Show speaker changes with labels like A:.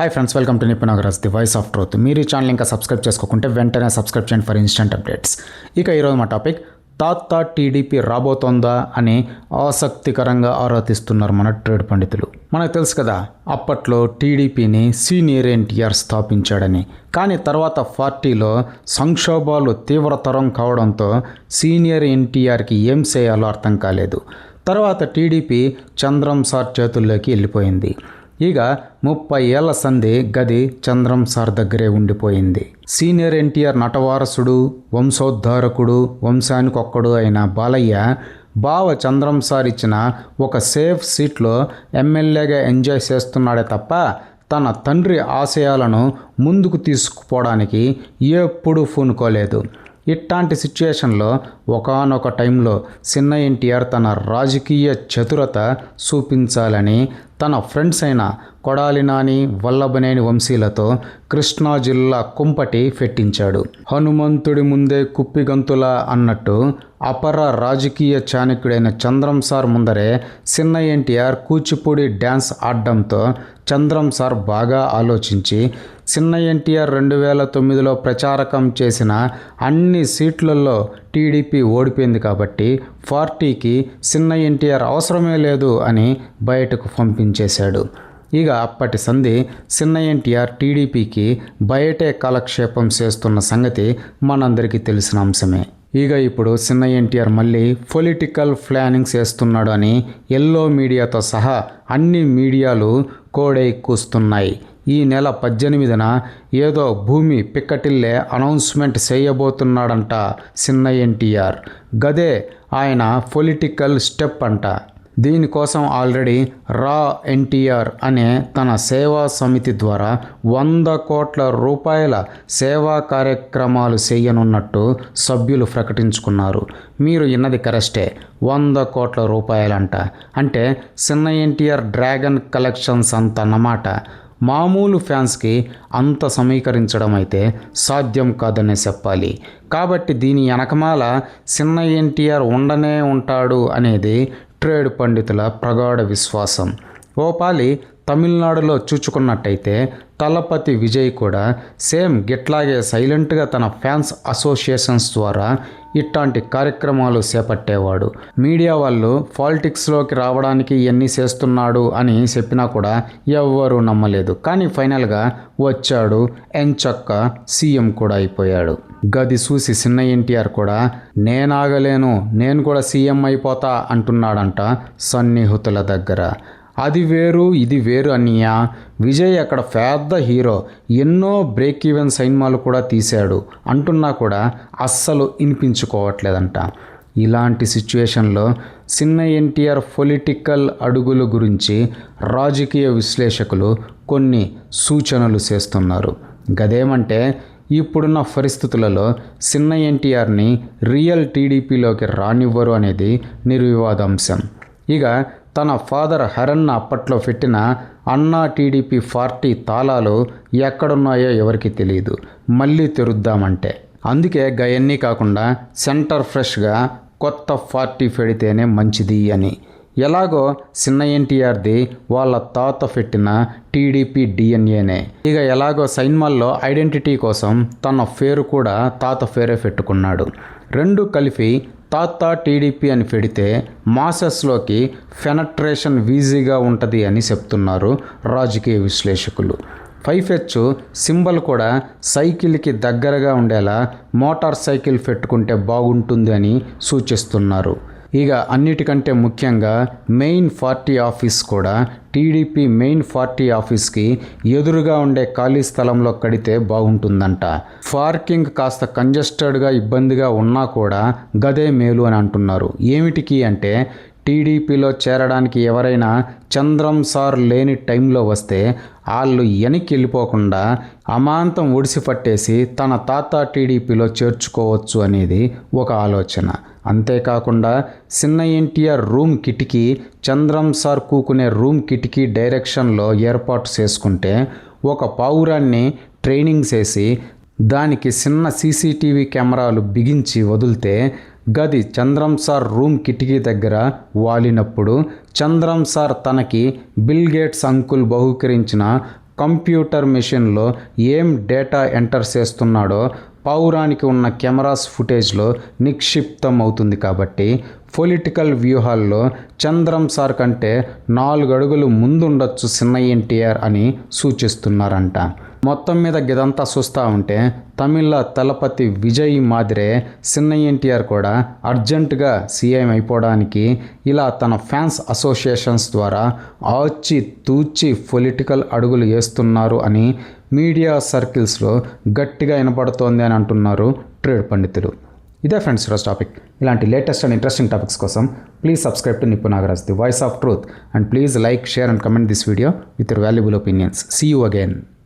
A: Hi friends, welcome to Nipun Nagaraj the voice of truth. మీరు ఈ channel ఇంకా సబ్స్క్రైబ్ చేసుకోకుంటే వెంటనే సబ్స్క్రైబ్ చేయండి ఫర్ ఇన్స్టెంట్ అప్డేట్స్. ఇక ఈరోజు మా టాపిక్ తాత టీడీపీ రాబోతోందా అని ఆసక్తికరంగా ఆరాధిస్తున్నారు మన ట్రేడ్ పండితులు. మనకు తెలుసు కదా, అప్పట్లో టీడీపీని సీనియర్ ఎన్టీఆర్ స్థాపించాడని. కానీ తర్వాత పార్టీలో సంక్షోభాలు తీవ్రతరం కావడంతో సీనియర్ ఎన్టీఆర్కి ఏం చేయాలో అర్థం కాలేదు. తర్వాత టీడీపీ చంద్రం సార్ చేతుల్లోకి వెళ్ళిపోయింది. ఇక 30 ఏళ్ల సంధి గది చంద్రం సార్ దగ్గరే ఉండిపోయింది. సీనియర్ ఎన్టీఆర్ నటవారసుడు, వంశోద్ధారకుడు, వంశానికొక్కడు అయిన బాలయ్య బావ చంద్రం సార్ ఇచ్చిన ఒక సేఫ్ సీట్లో ఎమ్మెల్యేగా ఎంజాయ్ చేస్తున్నాడే తప్ప తన తండ్రి ఆశయాలను ముందుకు తీసుకుపోవడానికి ఎప్పుడూ పూనుకోలేదు. ఇట్లాంటి సిచ్యుయేషన్లో ఒకానొక టైంలో చిన్న ఎన్టీఆర్ తన రాజకీయ చతురత చూపించాలని తన ఫ్రెండ్స్ అయిన కొడాలి నాని, వల్లభనేని వంశీలతో కృష్ణా జిల్లా కుంపటి పెట్టించాడు. హనుమంతుడి ముందే కుప్పిగంతుల అన్నట్టు అపర రాజకీయ చాణక్యుడైన చంద్రం సార్ ముందరే చిన్న ఎన్టీఆర్ కూచిపూడి డ్యాన్స్ ఆడడంతో చంద్రం సార్ బాగా ఆలోచించి చిన్న ఎన్టీఆర్ 2009లో ప్రచారకం చేసిన అన్ని సీట్లలో టీడీపీ ఓడిపోయింది కాబట్టి పార్టీకి చిన్న ఎన్టీఆర్ అవసరమే లేదు అని బయటకు పంపించేశాడు. ఇక అప్పటి సంధి చిన్న ఎన్టీఆర్ టీడీపీకి బయటే కాలక్షేపం చేస్తున్న సంగతి మనందరికీ తెలిసిన అంశమే. ఇక ఇప్పుడు చిన్న ఎన్టీఆర్ మళ్ళీ పొలిటికల్ ప్లానింగ్ చేస్తున్నాడు అని ఎల్లో మీడియాతో సహా అన్ని మీడియాలు కోడై కూస్తున్నాయి. ఈ నెల 18న ఏదో భూమి పిక్కటిల్లే అనౌన్స్మెంట్ చేయబోతున్నాడంట చిన్న ఎన్టీఆర్. గదే ఆయన పొలిటికల్ స్టెప్ అంట. దీనికోసం ఆల్రెడీ రా ఎన్టీఆర్ అనే తన సేవా సమితి ద్వారా 100 కోట్ల రూపాయల సేవా కార్యక్రమాలు చేయనున్నట్టు సభ్యులు ప్రకటించుకున్నారు. మీరు విన్నది కరెస్టే, 100 కోట్ల రూపాయలంట. అంటే చిన్న ఎన్టీఆర్ డ్రాగన్ కలెక్షన్స్ అంత అన్నమాట. మామూలు ఫ్యాన్స్కి అంత సమీకరించడం అయితే సాధ్యం కాదనే చెప్పాలి. కాబట్టి దీని వెనకమాల చిన్న ఎన్టీఆర్ ఉండనే ఉంటాడు అనేది ట్రేడ్ పండితుల ప్రగాఢ విశ్వాసం. ఓపాలి తమిళనాడులో చూచుకున్నట్టయితే తలపతి విజయ్ కూడా సేమ్ గిట్లాగే సైలెంట్గా తన ఫ్యాన్స్ అసోసియేషన్స్ ద్వారా ఇట్లాంటి కార్యక్రమాలు చేపట్టేవాడు. మీడియా వాళ్ళు పాలిటిక్స్లోకి రావడానికి ఇవన్నీ చేస్తున్నాడు అని చెప్పినా కూడా ఎవ్వరూ నమ్మలేదు. కానీ ఫైనల్గా వచ్చాడు, ఎంచక్క సీఎం కూడా అయిపోయాడు. గది చూసి చిన్న ఎన్టీఆర్ కూడా నేనాగలేను, నేను కూడా సీఎం అయిపోతా అంటున్నాడంట సన్నిహితుల దగ్గర. అది వేరు ఇది వేరు అన్నయ్య. విజయ్ అక్కడ పెద్ద హీరో, ఎన్నో బ్రేక్ ఈవెన్ సినిమాలు కూడా తీశాడు అంటున్నా కూడా అస్సలు వినిపించుకోవట్లేదంట. ఇలాంటి సిచ్యువేషన్లో చిన్న ఎన్టీఆర్ పొలిటికల్ అడుగుల గురించి రాజకీయ విశ్లేషకులు కొన్ని సూచనలు చేస్తున్నారు. గదేమంటే, ఇప్పుడున్న పరిస్థితులలో చిన్న ఎన్టీఆర్ని రియల్ టీడీపీలోకి రానివ్వరు అనేది నిర్వివాదాంశం. ఇక తన ఫాదర్ హరన్న అప్పట్లో పెట్టిన అన్నా టీడీపీ పార్టీ తాళాలు ఎక్కడున్నాయో ఎవరికి తెలియదు. మళ్ళీ తెరుద్దామంటే అందుకే గయన్నీ కాకుండా సెంటర్ ఫ్రెష్గా కొత్త పార్టీ పెడితేనే మంచిది అని. ఎలాగో చిన్న ఎన్టీఆర్ది వాళ్ళ తాత పెట్టిన టీడీపీ డిఎన్ఏనే. ఇక ఎలాగో సైన్మాల్లో ఐడెంటిటీ కోసం తన పేరు కూడా తాత పేరే పెట్టుకున్నాడు. రెండు కలిపి తాత టీడీపీ అని పెడితే మాసెస్లోకి పెనట్రేషన్ ఈజీగా ఉంటుంది అని చెప్తున్నారు రాజకీయ విశ్లేషకులు. 5H సింబల్ కూడా సైకిల్కి దగ్గరగా ఉండేలా మోటార్ సైకిల్ పెట్టుకుంటే బాగుంటుంది అని సూచిస్తున్నారు. ఇక అన్నిటికంటే ముఖ్యంగా మెయిన్ పార్టీ ఆఫీస్ కూడా టీడీపీ మెయిన్ పార్టీ ఆఫీస్కి ఎదురుగా ఉండే ఖాళీ స్థలంలో కడితే బాగుంటుందంట. పార్కింగ్ కాస్త కంజెస్టెడ్గా ఇబ్బందిగా ఉన్నా కూడా గదే మేలు అని అంటున్నారు. ఏమిటికి అంటే, టీడీపీలో చేరడానికి ఎవరైనా చంద్రం సార్ లేని టైంలో వస్తే వాళ్ళు వెనక్కి వెళ్ళిపోకుండా అమాంతం ఒడిసి పట్టేసి తన తాత టీడీపీలో చేర్చుకోవచ్చు అనేది ఒక ఆలోచన. అంతేకాకుండా చిన్న ఎన్టీఆర్ రూమ్ కిటికీ చంద్రం సార్ కూకునే రూమ్ కిటికీ డైరెక్షన్లో ఏర్పాటు చేసుకుంటే ఒక పావురాన్ని ట్రైనింగ్ చేసి దానికి చిన్న సీసీటీవీ కెమెరాలు బిగించి వదిలితే గది చంద్రం సార్ రూమ్ కిటికీ దగ్గర వాలినప్పుడు చంద్రం సార్ తనకి బిల్ గేట్స్ అంకుల్ బహుకరించిన కంప్యూటర్ మెషిన్లో ఏం డేటా ఎంటర్ చేస్తున్నాడో పౌరానికి ఉన్న కెమెరాస్ ఫుటేజ్లో నిక్షిప్తం అవుతుంది. కాబట్టి పొలిటికల్ వ్యూహాల్లో చంద్రం సార్ కంటే 4 అడుగులు ముందుండొచ్చు చిన్న ఎన్టీఆర్ అని సూచిస్తున్నారంట. మొత్తం మీద గిదంతా చూస్తూ ఉంటే తమిళ తలపతి విజయ్ మాదిరే చిన్న ఎన్టీఆర్ కూడా అర్జెంటుగా సీఎం అయిపోవడానికి ఇలా తన ఫ్యాన్స్ అసోసియేషన్స్ ద్వారా ఆచి తూచి పొలిటికల్ అడుగులు వేస్తున్నారు అని మీడియా సర్కిల్స్లో గట్టిగా వినపడుతోంది అని అంటున్నారు ట్రేడ్ పండితులు. ఇదే ఫ్రెండ్స్ ఈరోజు టాపిక్. ఇలాంటి లేటెస్ట్ అండ్ ఇంట్రెస్టింగ్ టాపిక్స్ కోసం please subscribe to Nippu Nagaraj, the voice of truth, and please like, share and comment this video with your valuable opinions. See you again.